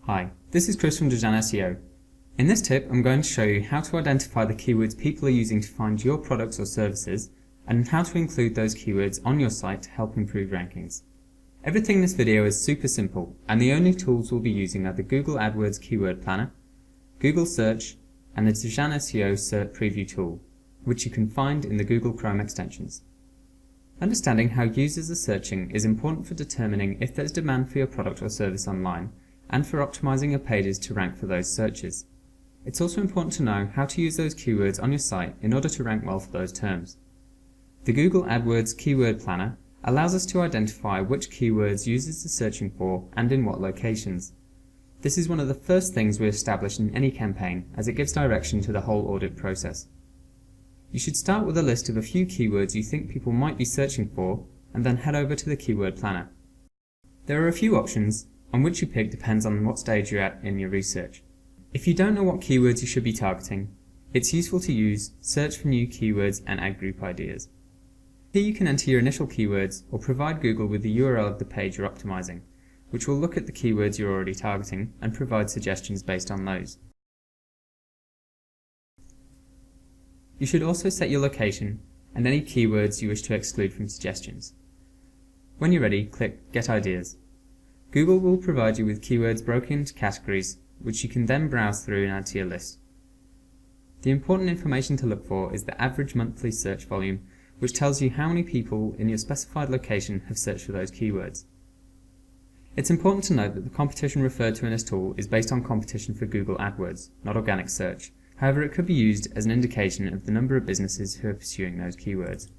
Hi, this is Chris from DEJAN SEO. In this tip, I'm going to show you how to identify the keywords people are using to find your products or services, and how to include those keywords on your site to help improve rankings. Everything in this video is super simple, and the only tools we'll be using are the Google AdWords Keyword Planner, Google Search, and the DEJAN SEO Search Preview tool, which you can find in the Google Chrome extensions. Understanding how users are searching is important for determining if there's demand for your product or service online, and for optimizing your pages to rank for those searches. It's also important to know how to use those keywords on your site in order to rank well for those terms. The Google AdWords Keyword Planner allows us to identify which keywords users are searching for and in what locations. This is one of the first things we establish in any campaign, as it gives direction to the whole audit process. You should start with a list of a few keywords you think people might be searching for, and then head over to the Keyword Planner. There are a few options, and which you pick depends on what stage you're at in your research. If you don't know what keywords you should be targeting, it's useful to use Search for New Keywords and Ad Group Ideas. Here you can enter your initial keywords or provide Google with the URL of the page you're optimizing, which will look at the keywords you're already targeting and provide suggestions based on those. You should also set your location and any keywords you wish to exclude from suggestions. When you're ready, click Get Ideas. Google will provide you with keywords broken into categories, which you can then browse through and add to your list. The important information to look for is the average monthly search volume, which tells you how many people in your specified location have searched for those keywords. It's important to note that the competition referred to in this tool is based on competition for Google AdWords, not organic search. However, it could be used as an indication of the number of businesses who are pursuing those keywords.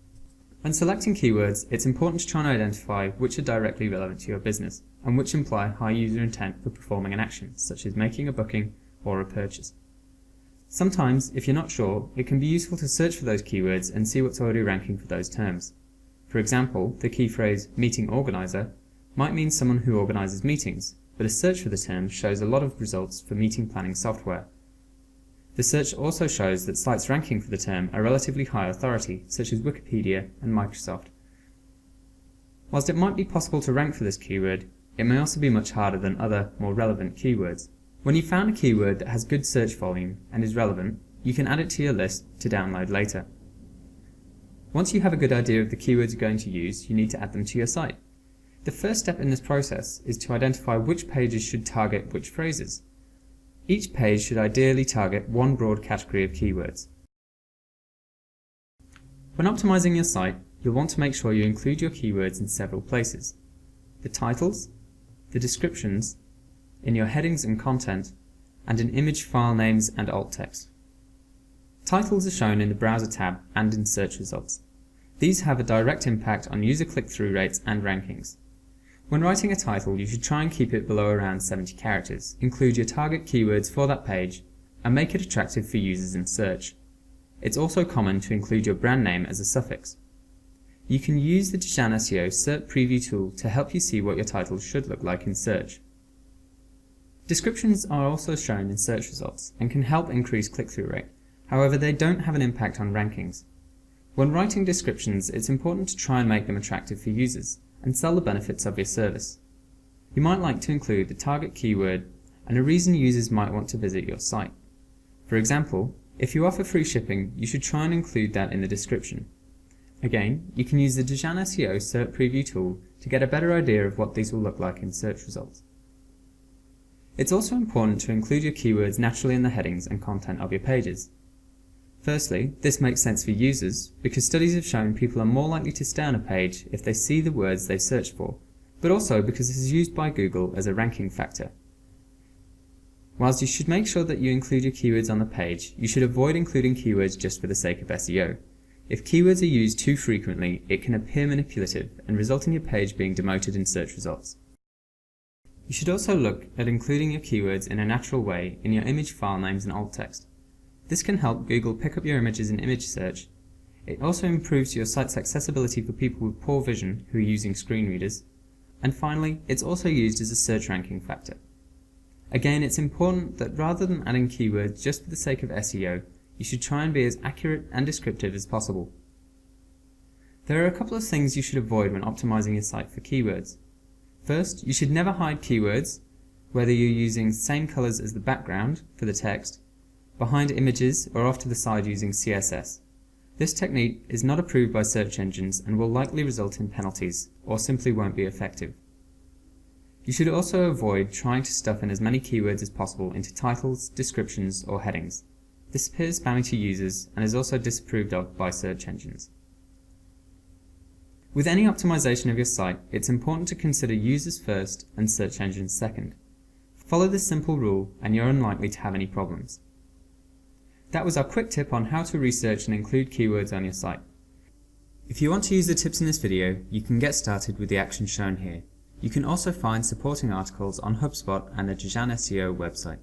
When selecting keywords, it's important to try and identify which are directly relevant to your business, and which imply high user intent for performing an action, such as making a booking or a purchase. Sometimes, if you're not sure, it can be useful to search for those keywords and see what's already ranking for those terms. For example, the key phrase meeting organizer might mean someone who organizes meetings, but a search for the term shows a lot of results for meeting planning software. The search also shows that sites ranking for the term are relatively high authority, such as Wikipedia and Microsoft. Whilst it might be possible to rank for this keyword, it may also be much harder than other, more relevant keywords. When you've found a keyword that has good search volume and is relevant, you can add it to your list to download later. Once you have a good idea of the keywords you're going to use, you need to add them to your site. The first step in this process is to identify which pages should target which phrases. Each page should ideally target one broad category of keywords. When optimizing your site, you'll want to make sure you include your keywords in several places: the titles, the descriptions, in your headings and content, and in image file names and alt text. Titles are shown in the Browser tab and in search results. These have a direct impact on user click-through rates and rankings. When writing a title, you should try and keep it below around 70 characters, include your target keywords for that page, and make it attractive for users in search. It's also common to include your brand name as a suffix. You can use the DEJAN SEO Search Preview tool to help you see what your title should look like in search. Descriptions are also shown in search results and can help increase click-through rate. However, they don't have an impact on rankings. When writing descriptions, it's important to try and make them attractive for users and sell the benefits of your service. You might like to include the target keyword and a reason users might want to visit your site. For example, if you offer free shipping, you should try and include that in the description. Again, you can use the DEJAN SEO Search Preview tool to get a better idea of what these will look like in search results. It's also important to include your keywords naturally in the headings and content of your pages. Firstly, this makes sense for users because studies have shown people are more likely to stay on a page if they see the words they search for, but also because this is used by Google as a ranking factor. Whilst you should make sure that you include your keywords on the page, you should avoid including keywords just for the sake of SEO. If keywords are used too frequently, it can appear manipulative and result in your page being demoted in search results. You should also look at including your keywords in a natural way in your image file names and alt text. This can help Google pick up your images in image search. It also improves your site's accessibility for people with poor vision who are using screen readers. And finally, it's also used as a search ranking factor. Again, it's important that rather than adding keywords just for the sake of SEO, you should try and be as accurate and descriptive as possible. There are a couple of things you should avoid when optimizing your site for keywords. First, you should never hide keywords. whether you're using same colors as the background for the text, behind images, or off to the side using CSS. This technique is not approved by search engines and will likely result in penalties, or simply won't be effective. You should also avoid trying to stuff in as many keywords as possible into titles, descriptions, or headings. This appears spammy to users and is also disapproved of by search engines. With any optimization of your site, it's important to consider users first and search engines second. Follow this simple rule and you're unlikely to have any problems. That was our quick tip on how to research and include keywords on your site. If you want to use the tips in this video, you can get started with the actions shown here. You can also find supporting articles on HubSpot and the DEJAN SEO website.